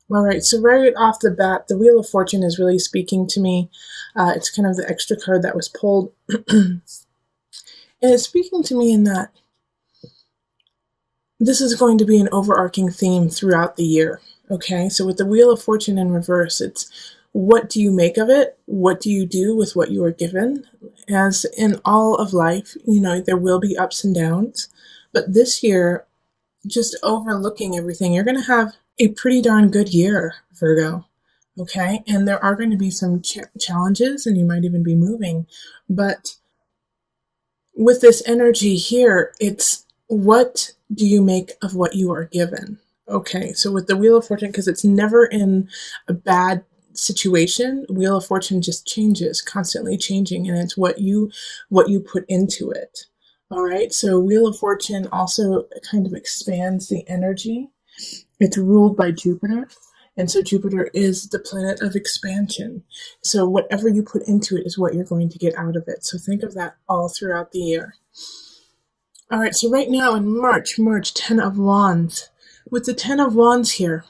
All right, so right off the bat, the Wheel of Fortune is really speaking to me. It's kind of the extra card that was pulled. And it's speaking to me in that this is going to be an overarching theme throughout the year. Okay, so with the Wheel of Fortune in reverse, it's what do you make of it? What do you do with what you are given? As in all of life, there will be ups and downs. But this year, just overlooking everything, you're going to have a pretty darn good year, Virgo. Okay, and there are going to be some challenges, and you might even be moving. But with this energy here, it's what do you make of what you are given? Okay, so with the Wheel of Fortune, because it's never in a bad situation, Wheel of Fortune just changes, constantly changing, and it's what you put into it. All right, so Wheel of Fortune also kind of expands the energy. It's ruled by Jupiter. And so Jupiter is the planet of expansion. So whatever you put into it is what you're going to get out of it. So think of that all throughout the year. All right, so right now in March, 10 of Wands. With the 10 of Wands here,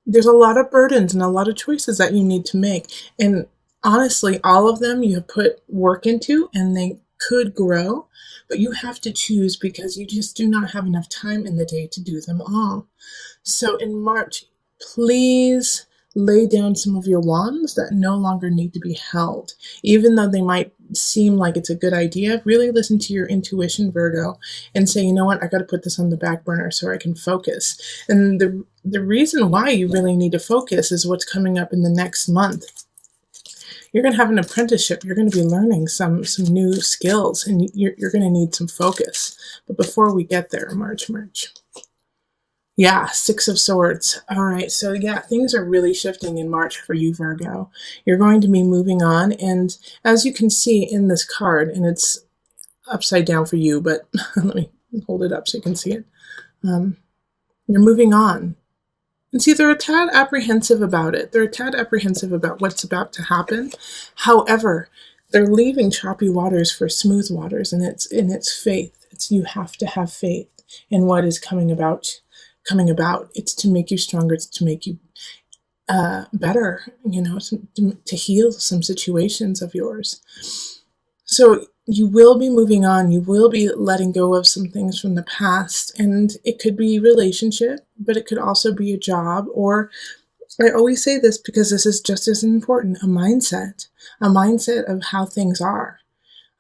there's a lot of burdens and a lot of choices that you need to make. And honestly, all of them you have put work into and they could grow, but you have to choose because you just do not have enough time in the day to do them all. So in March, please lay down some of your wands that no longer need to be held. Even though they might seem like it's a good idea, really listen to your intuition, Virgo, and say, you know what, I got to put this on the back burner so I can focus. And the reason why you really need to focus is what's coming up in the next month. You're going to have an apprenticeship. You're going to be learning some new skills, and you're going to need some focus. But before we get there, March. Yeah, Six of Swords. All right, so yeah, things are really shifting in March for you, Virgo. You're going to be moving on, and as you can see in this card, and it's upside down for you, but let me hold it up so you can see it. You're moving on. And see, they're a tad apprehensive about it. They're a tad apprehensive about what's about to happen. However, they're leaving choppy waters for smooth waters, and it's faith. You have to have faith in what is coming about. It's to make you stronger. It's to make you better, to heal some situations of yours. So you will be moving on. You will be letting go of some things from the past, and it could be relationship, but it could also be a job, or I always say this because this is just as important, a mindset of how things are,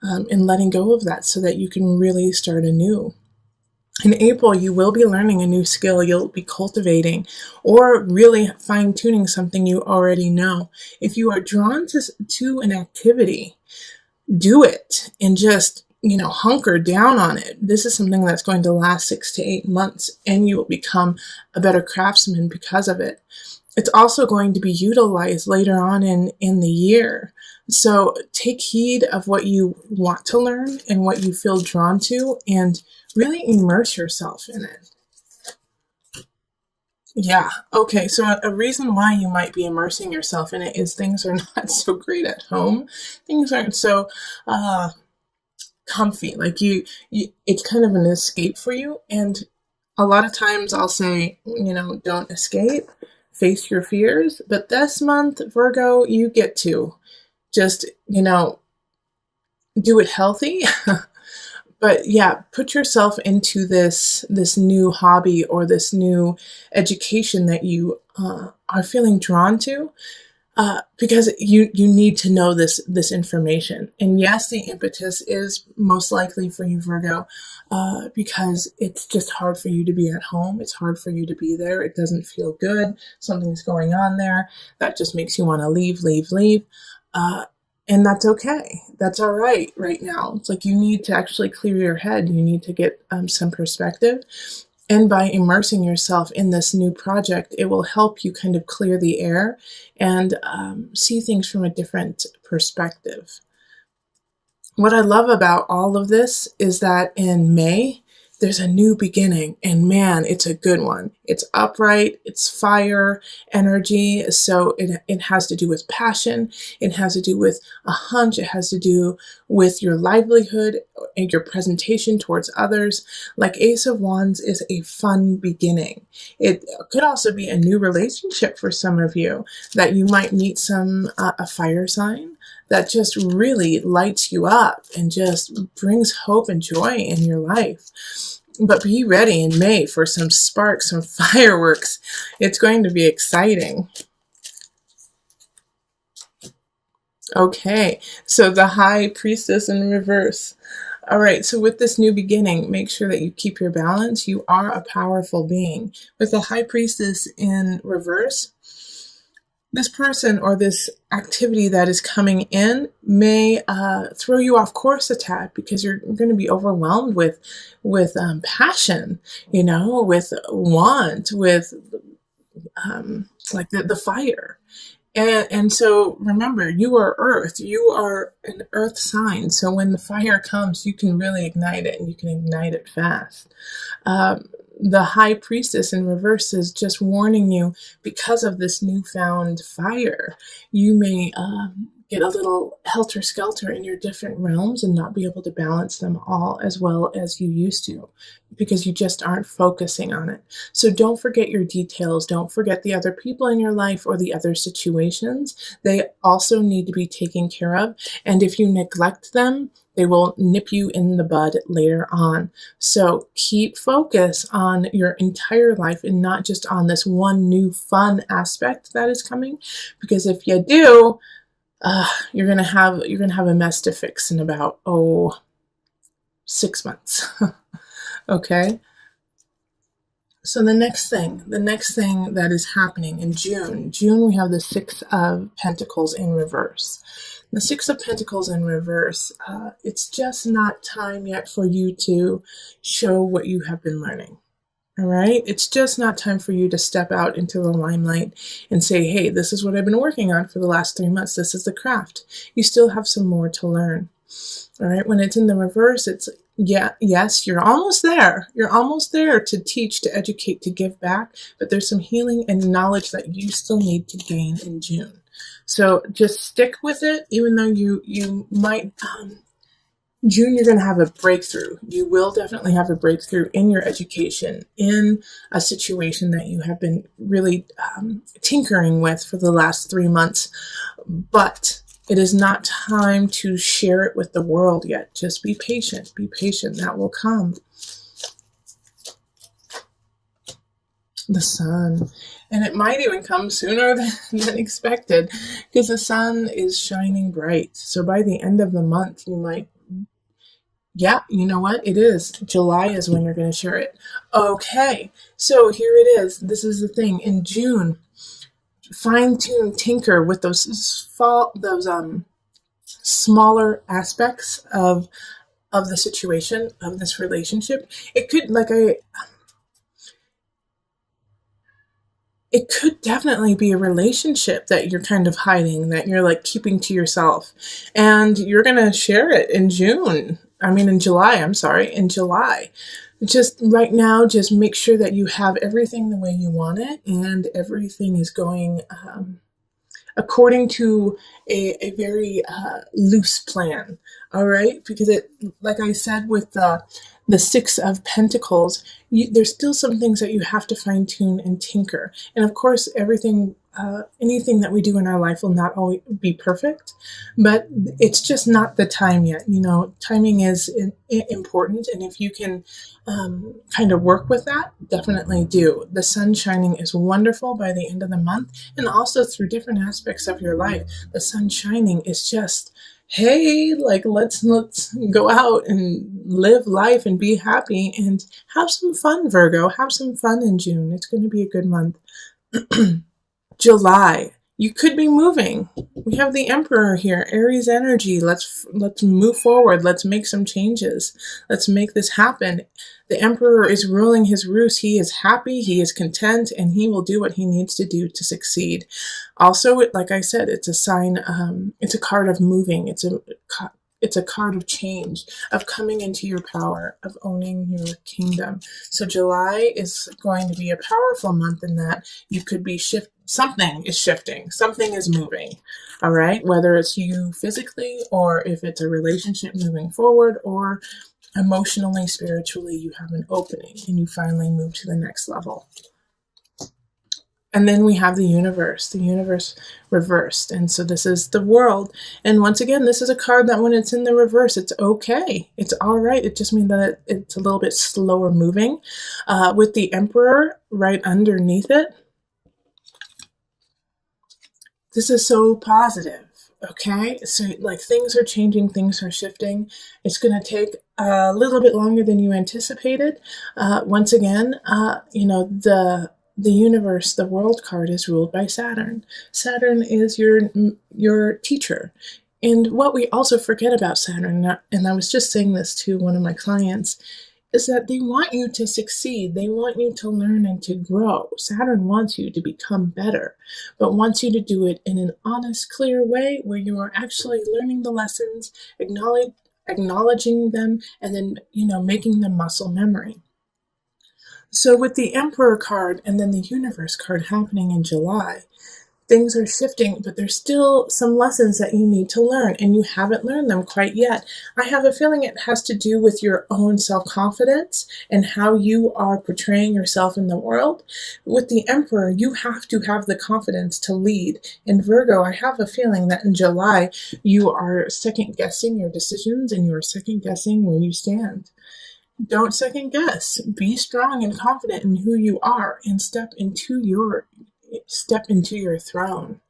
and letting go of that so that you can really start anew. In April, you will be learning a new skill. You'll be cultivating or really fine-tuning something you already know. If you are drawn to an activity, do it and just, hunker down on it. This is something that's going to last 6 to 8 months, and you will become a better craftsman because of it. It's also going to be utilized later on in the year. So take heed of what you want to learn and what you feel drawn to, and really immerse yourself in it. Yeah. Okay. So a reason why you might be immersing yourself in it is things are not so great at home. Things aren't so comfy. Like it's kind of an escape for you. And a lot of times I'll say, don't escape, face your fears. But this month, Virgo, you get to just, do it healthy. But yeah, put yourself into this new hobby or this new education that you are feeling drawn to, because you need to know this information. And yes, the impetus is most likely for you, Virgo, because it's just hard for you to be at home. It's hard for you to be there. It doesn't feel good. Something's going on there that just makes you want to leave. And that's okay. That's all right now. It's like you need to actually clear your head. You need to get some perspective. And by immersing yourself in this new project, it will help you kind of clear the air and see things from a different perspective. What I love about all of this is that in May, there's a new beginning, and man, it's a good one. It's upright, it's fire energy, so it has to do with passion, it has to do with a hunch, it has to do with your livelihood and your presentation towards others. Like Ace of Wands is a fun beginning. It could also be a new relationship for some of you, that you might meet a fire sign that just really lights you up and just brings hope and joy in your life. But be ready in May for some sparks, some fireworks. It's going to be exciting. Okay, so the High Priestess in reverse. All right, so with this new beginning, make sure that you keep your balance. You are a powerful being. With the High Priestess in reverse, this person or this activity that is coming in may throw you off course a tad, because you're going to be overwhelmed with passion, with want, with like the fire. And so remember, you are earth. You are an earth sign. So when the fire comes, you can really ignite it, and you can ignite it fast. The High Priestess in reverse is just warning you, because of this newfound fire, you may get a little helter-skelter in your different realms and not be able to balance them all as well as you used to, because you just aren't focusing on it. So don't forget your details. Don't forget the other people in your life or the other situations. They also need to be taken care of. And if you neglect them, they will nip you in the bud later on. So keep focus on your entire life and not just on this one new fun aspect that is coming. Because if you do, you're gonna have a mess to fix in about 6 months. Okay. So the next thing that is happening in June, we have the Six of Pentacles in reverse. The Six of Pentacles in reverse, it's just not time yet for you to show what you have been learning. All right? It's just not time for you to step out into the limelight and say, hey, this is what I've been working on for the last 3 months. This is the craft. You still have some more to learn. All right? When it's in the reverse, it's, yes, you're almost there. You're almost there to teach, to educate, to give back. But there's some healing and knowledge that you still need to gain in June. So just stick with it, even though you might... June, you're going to have a breakthrough. You will definitely have a breakthrough in your education, in a situation that you have been really tinkering with for the last 3 months. But it is not time to share it with the world yet. Just be patient. Be patient. That will come. The Sun. And it might even come sooner than expected, because the sun is shining bright. So by the end of the month, you might... Yeah, you know what? It is. July is when you're going to share it. Okay, so here it is. This is the thing. In June, fine-tune, tinker with those smaller aspects of the situation, of this relationship. It could, it could definitely be a relationship that you're kind of hiding, that you're like keeping to yourself. And you're going to share it in July. In July. Just right now, just make sure that you have everything the way you want it, and everything is going according to a very loose plan. All right? Because like I said, with the Six of Pentacles, there's still some things that you have to fine tune and tinker. And of course, anything that we do in our life will not always be perfect, but it's just not the time yet. Timing is important. And if you can kind of work with that, definitely do. The sun shining is wonderful by the end of the month, and also through different aspects of your life. The sun shining is just, hey, let's go out and live life and be happy and have some fun, Virgo. Have some fun in June. It's going to be a good month. July, you could be moving. We have the Emperor here, Aries energy. Let's move forward. Let's make some changes. Let's make this happen. The Emperor is ruling his roost. He is happy, he is content, and he will do what he needs to do to succeed. Also, like I said, it's a sign, it's a card of moving. It's a It's a card of change, of coming into your power, of owning your kingdom. So July is going to be a powerful month in that you could be something is shifting, something is moving. All right, whether it's you physically or if it's a relationship moving forward or emotionally, spiritually, you have an opening and you finally move to the next level. And then we have the universe reversed. And so this is the world. And once again, this is a card that when it's in the reverse, it's okay. It's all right. It just means that it's a little bit slower moving. With the Emperor right underneath it, this is so positive. Okay, so like things are changing, things are shifting. It's going to take a little bit longer than you anticipated. Once again, the universe, the world card is ruled by Saturn. Saturn is your teacher. And what we also forget about Saturn, and I was just saying this to one of my clients, is that they want you to succeed. They want you to learn and to grow. Saturn wants you to become better, but wants you to do it in an honest, clear way where you are actually learning the lessons, acknowledging them, and then, making them muscle memory. So with the Emperor card and then the Universe card happening in July, things are shifting, but there's still some lessons that you need to learn, and you haven't learned them quite yet. I have a feeling it has to do with your own self-confidence and how you are portraying yourself in the world. With the Emperor, you have to have the confidence to lead. In Virgo, I have a feeling that in July, you are second-guessing your decisions and you are second-guessing where you stand. Don't second guess. Be strong and confident in who you are and step into your throne.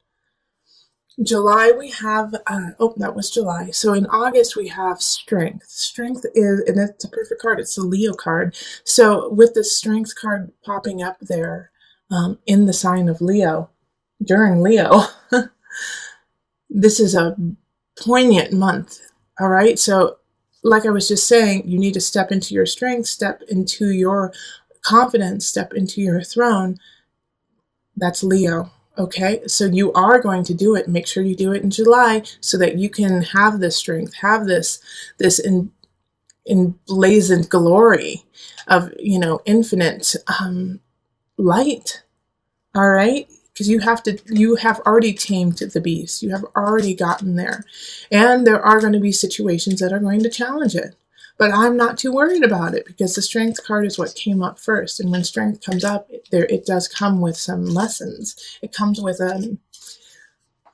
July we have, that was July. So in August we have strength. Strength is, and it's a perfect card. It's the Leo card. So with the strength card popping up there in the sign of Leo, during Leo, this is a poignant month. All right. So like I was just saying, you need to step into your strength, step into your confidence, step into your throne. That's Leo. Okay, so you are going to do it. Make sure you do it in July so that you can have this strength, have this emblazoned glory of, infinite light. All right, because you have already tamed the beast. You have already gotten there, and there are going to be situations that are going to challenge it. But I'm not too worried about it because the strength card is what came up first. And when strength comes up, it does come with some lessons. It comes with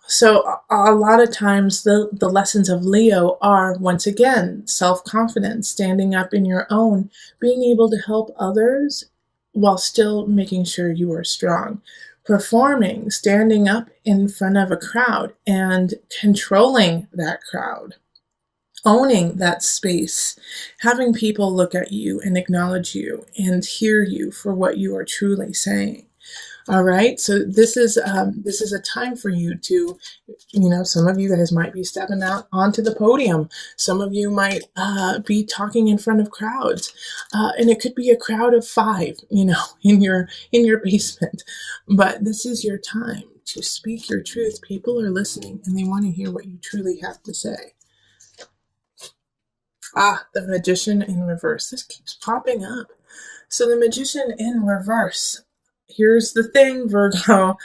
so a lot of times the lessons of Leo are, once again, self-confidence, standing up in your own, being able to help others while still making sure you are strong. Performing, standing up in front of a crowd and controlling that crowd. Owning that space, having people look at you and acknowledge you and hear you for what you are truly saying. All right, so this is a time for you to, some of you guys might be stepping out onto the podium. Some of you might be talking in front of crowds, and it could be a crowd of 5, in your basement. But this is your time to speak your truth. People are listening, and they want to hear what you truly have to say. The Magician in reverse. This keeps popping up. So the Magician in reverse. Here's the thing, Virgo.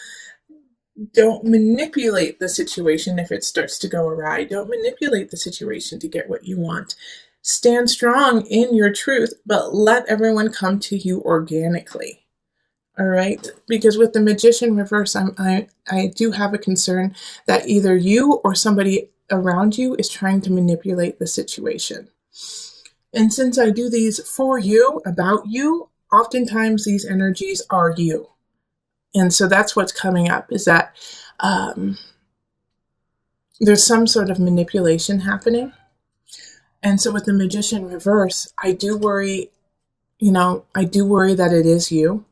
Don't manipulate the situation if it starts to go awry. Don't manipulate the situation to get what you want. Stand strong in your truth, but let everyone come to you organically. All right? Because with the Magician reverse, I do have a concern that either you or somebody around you is trying to manipulate the situation. And since I do these for you, about you, oftentimes these energies are you. And so that's what's coming up, is that there's some sort of manipulation happening. And so with the Magician reverse, I do worry that it is you.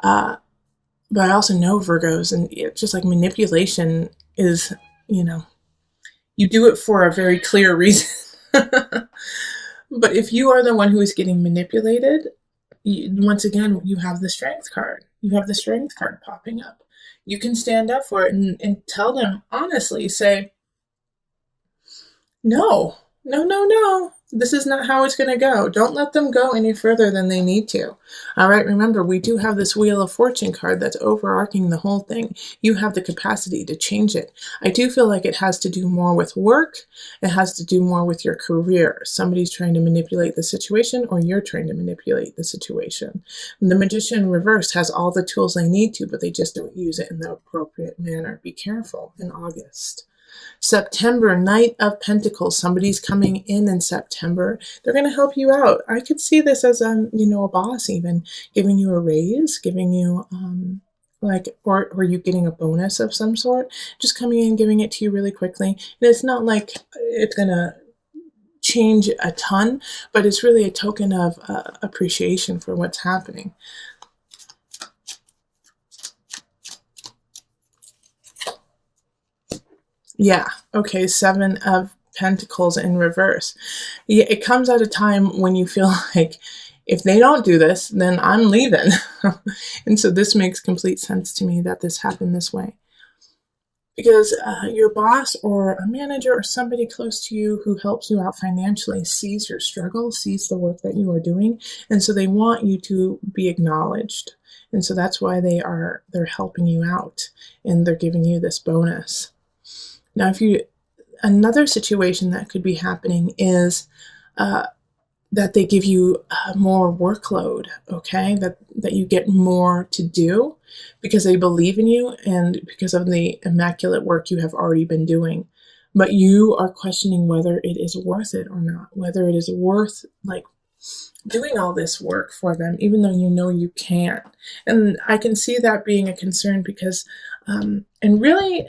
But I also know Virgos, and it's just like manipulation is, you do it for a very clear reason. But if you are the one who is getting manipulated, once again, you have the strength card. You have the strength card popping up. You can stand up for it and tell them honestly, say, no, No, no, no. This is not how it's going to go. Don't let them go any further than they need to. All right, remember, we do have this Wheel of Fortune card that's overarching the whole thing. You have the capacity to change it. I do feel like it has to do more with work. It has to do more with your career. Somebody's trying to manipulate the situation, or you're trying to manipulate the situation. The Magician in reverse has all the tools they need to, but they just don't use it in the appropriate manner. Be careful in August. September, Knight of Pentacles. Somebody's coming in September. They're going to help you out. I could see this as a boss even giving you a raise, giving you or you getting a bonus of some sort, just coming in, giving it to you really quickly. And it's not like it's going to change a ton, but it's really a token of appreciation for what's happening. Yeah, okay, Seven of Pentacles in reverse. Yeah, it comes at a time when you feel like if they don't do this, then I'm leaving. And so this makes complete sense to me that this happened this way. Because your boss or a manager or somebody close to you who helps you out financially sees your struggle, sees the work that you are doing, and so they want you to be acknowledged. And so that's why they're helping you out and they're giving you this bonus. Now, another situation that could be happening is that they give you more workload, okay? That you get more to do because they believe in you and because of the immaculate work you have already been doing. But you are questioning whether it is worth it or not, whether it is worth doing all this work for them, even though you know you can't. And I can see that being a concern because, and really,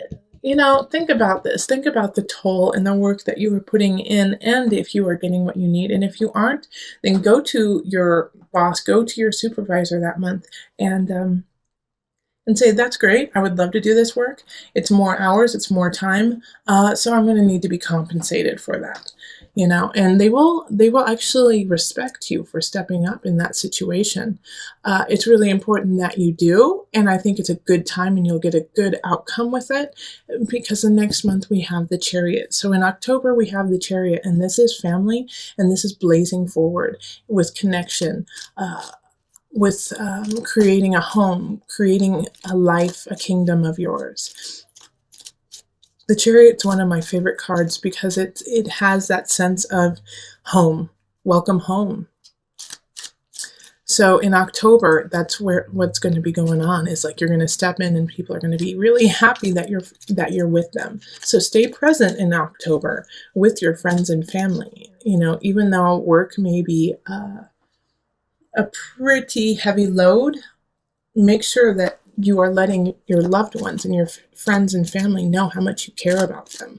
think about this. Think about the toll and the work that you are putting in, and if you are getting what you need. And if you aren't, then go to your boss, go to your supervisor that month, and say, that's great. I would love to do this work. It's more hours, it's more time. So I'm going to need to be compensated for that. And they will actually respect you for stepping up in that situation. It's really important that you do, and I think it's a good time and you'll get a good outcome with it because the next month we have the Chariot. So in October we have the Chariot, and this is family, and this is blazing forward with connection, with creating a home, creating a life, a kingdom of yours. The Chariot's one of my favorite cards because it has that sense of home, welcome home. So in October, that's what's going to be going on is like you're going to step in and people are going to be really happy that you're with them. So stay present in October with your friends and family. Even though work may be a pretty heavy load, make sure that you are letting your loved ones and your friends and family know how much you care about them.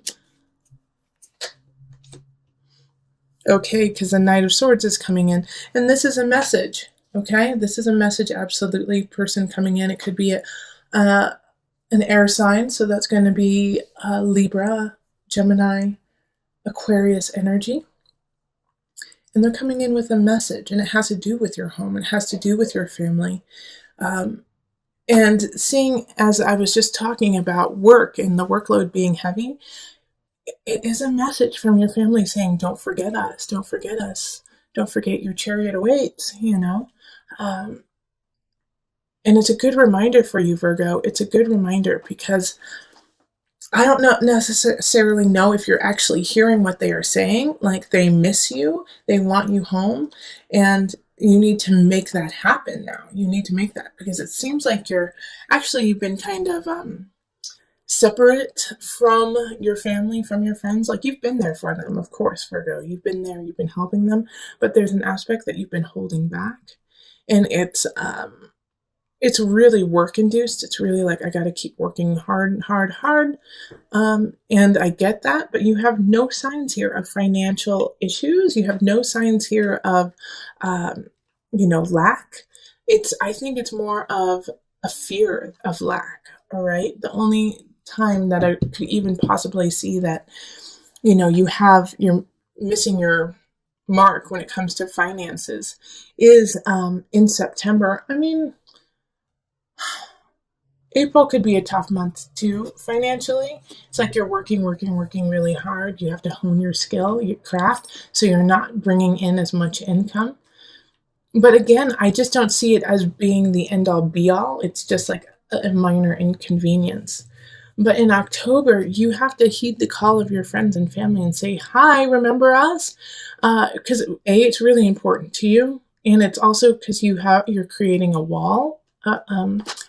Okay, because the Knight of Swords is coming in, and this is a message, okay? This is a message, absolutely, person coming in. It could be an air sign, so that's going to be Libra, Gemini, Aquarius energy. And they're coming in with a message, and it has to do with your home. It has to do with your family. And seeing, as I was just talking about work and the workload being heavy, it is a message from your family saying, don't forget us, don't forget us, don't forget your chariot awaits, And it's a good reminder for you, Virgo. It's a good reminder because I don't necessarily know if you're actually hearing what they are saying. Like, they miss you, they want you home, and you need to make that happen now. You need to make that because it seems like you've been kind of separate from your family, from your friends. Like, you've been there for them, of course, Virgo. You've been there, you've been helping them, but there's an aspect that you've been holding back, and it's really work induced. It's really like, I got to keep working hard. And I get that, but you have no signs here of financial issues. You have no signs here of, lack. I think it's more of a fear of lack. All right. The only time that I could even possibly see that, you're missing your mark when it comes to finances is in September. I mean, April could be a tough month too financially. It's like you're working really hard. You have to hone your skill, your craft, so you're not bringing in as much income. But again, I just don't see it as being the end all be all. It's just like a minor inconvenience. But in October, you have to heed the call of your friends and family and say, "Hi, remember us?" Because it's really important to you, and it's also because you're creating a wall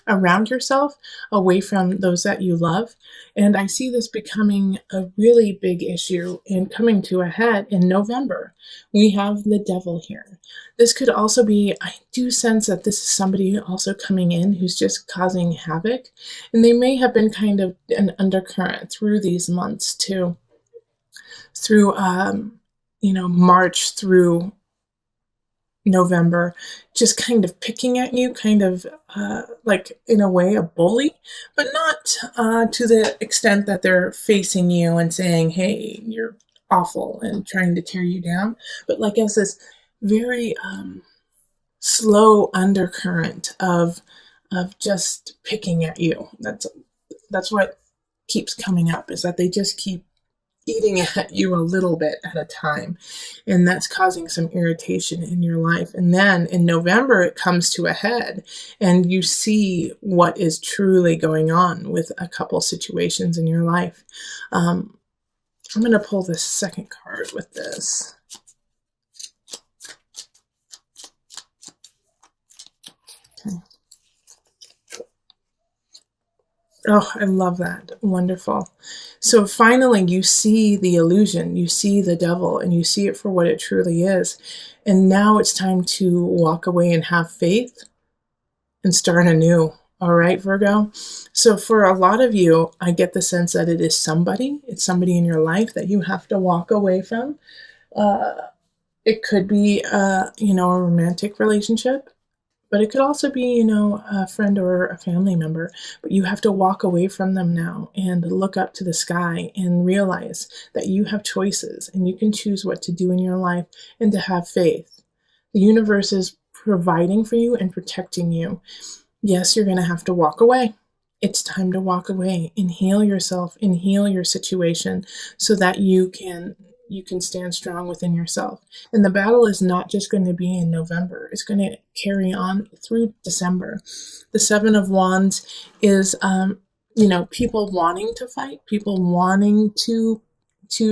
around yourself, away from those that you love. And I see this becoming a really big issue and coming to a head in November. We have the devil here. This could also be, I do sense that this is somebody also coming in who's just causing havoc. And they may have been kind of an undercurrent through these months too, through, March through November, just kind of picking at you, kind of like in a way a bully, but not to the extent that they're facing you and saying, "Hey, you're awful," and trying to tear you down, but like as this very slow undercurrent of just picking at you. That's what keeps coming up, is that they just keep eating at you a little bit at a time. And that's causing some irritation in your life. And then in November, it comes to a head and you see what is truly going on with a couple situations in your life. I'm going to pull this second card with this. Okay. Oh, I love that. Wonderful. So finally, you see the illusion, you see the devil, and you see it for what it truly is. And now it's time to walk away and have faith and start anew. All right, Virgo? So for a lot of you, I get the sense that it's somebody in your life that you have to walk away from. It could be, a romantic relationship. But it could also be, a friend or a family member. But you have to walk away from them now and look up to the sky and realize that you have choices and you can choose what to do in your life and to have faith. The universe is providing for you and protecting you. Yes, you're going to have to walk away. It's time to walk away and heal yourself and heal your situation so that you can stand strong within yourself. And the battle is not just going to be in November. It's going to carry on through December. The Seven of Wands is, people wanting to fight, people wanting to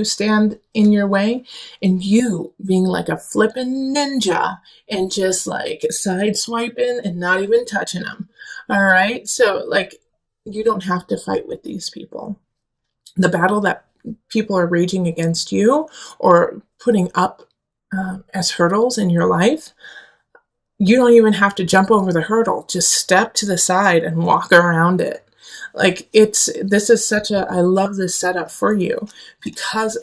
stand in your way, and you being like a flippin' ninja and just like side swiping and not even touching them. All right. So like, you don't have to fight with these people. The battle that people are raging against you or putting up as hurdles in your life, you don't even have to jump over the hurdle. Just step to the side and walk around it. Like this is I love this setup for you because,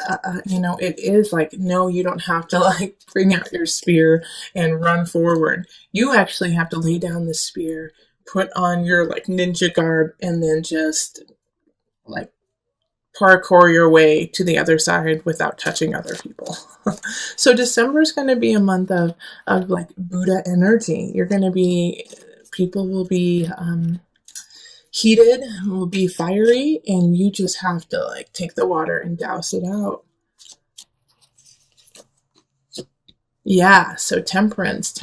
it is like, no, you don't have to like bring out your spear and run forward. You actually have to lay down the spear, put on your like ninja garb, and then just like parkour your way to the other side without touching other people. So December is going to be a month of like Buddha energy. People will be heated, will be fiery, and you just have to like take the water and douse it out. Yeah, so temperance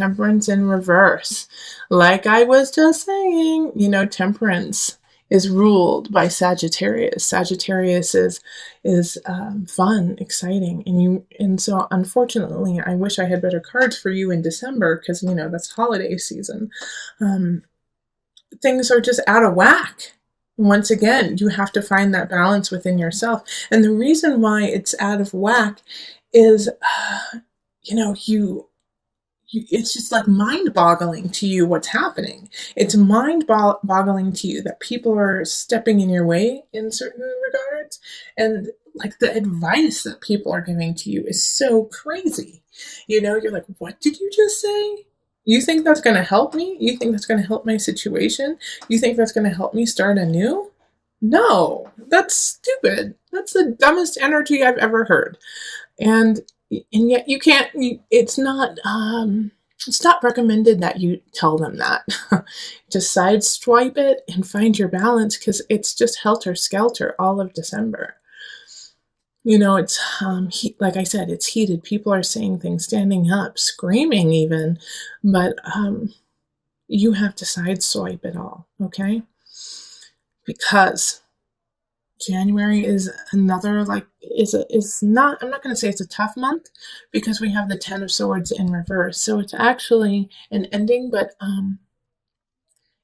in reverse. Like I was just saying, temperance is ruled by Sagittarius. Sagittarius is fun, exciting, and so unfortunately, I wish I had better cards for you in December because that's holiday season. Things are just out of whack. Once again, you have to find that balance within yourself, and the reason why it's out of whack is, it's just like mind-boggling to you what's happening. It's mind-boggling to you that people are stepping in your way in certain regards, and like the advice that people are giving to you is so crazy. You're like, what did you just say? You think that's going to help me? You think that's going to help my situation? You think that's going to help me start anew? No, that's stupid. That's the dumbest energy I've ever heard. And yet you can't, it's not, It's not recommended that you tell them that. Just sideswipe it and find your balance, because it's just helter skelter all of December. It's like I said, it's heated. People are saying things, standing up, screaming even, but you have to sideswipe it all, okay? Because January is another, like, is not, I'm not going to say it's a tough month, because we have the 10 of Swords in reverse. So it's actually an ending, but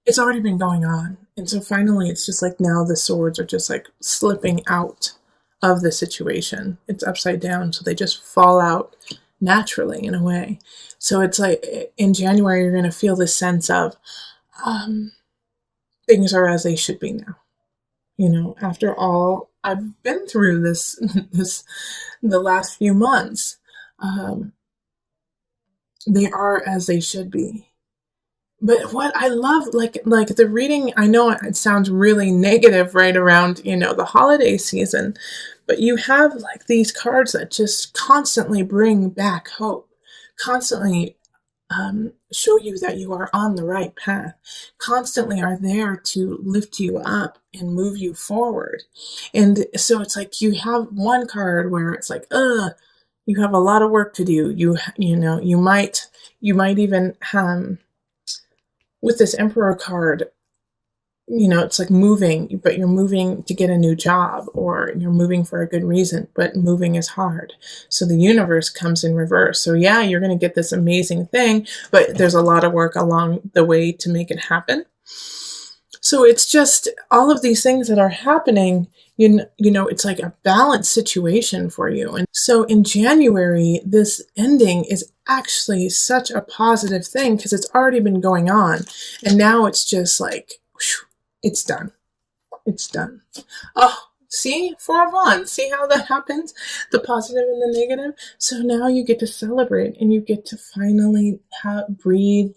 it's already been going on. And so finally it's just like now the swords are just like slipping out of the situation. It's upside down, so they just fall out naturally in a way. So it's like in January you're going to feel this sense of things are as they should be now. After all I've been through this the last few months, they are as they should be. But what I love, like the reading, I know it sounds really negative right around, the holiday season, but you have like these cards that just constantly bring back hope, constantly show you that you are on the right path, constantly are there to lift you up and move you forward. And so it's like you have one card where it's like, you have a lot of work to do. You might even with this Emperor card, it's like moving, but you're moving to get a new job, or you're moving for a good reason, but moving is hard. So the universe comes in reverse. So yeah, you're going to get this amazing thing, but there's a lot of work along the way to make it happen. So it's just all of these things that are happening, it's like a balanced situation for you. And so in January, this ending is actually such a positive thing, because it's already been going on. And now it's just like, whew, it's done. It's done. Oh, see? 4 of Wands. See how that happens? The positive and the negative. So now you get to celebrate, and you get to finally breathe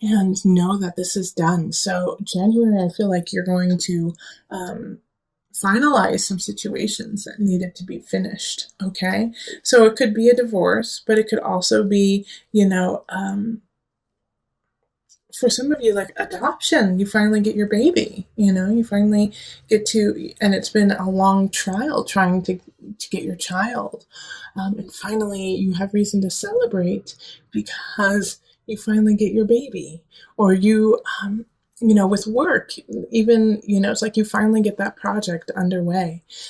and know that this is done. So January, I feel like you're going to finalize some situations that needed to be finished. Okay. So it could be a divorce, but it could also be, for some of you, like adoption. You finally get your baby, you finally get to, and it's been a long trial trying to get your child. And finally you have reason to celebrate because you finally get your baby. Or you, with work, even, it's like you finally get that project underway.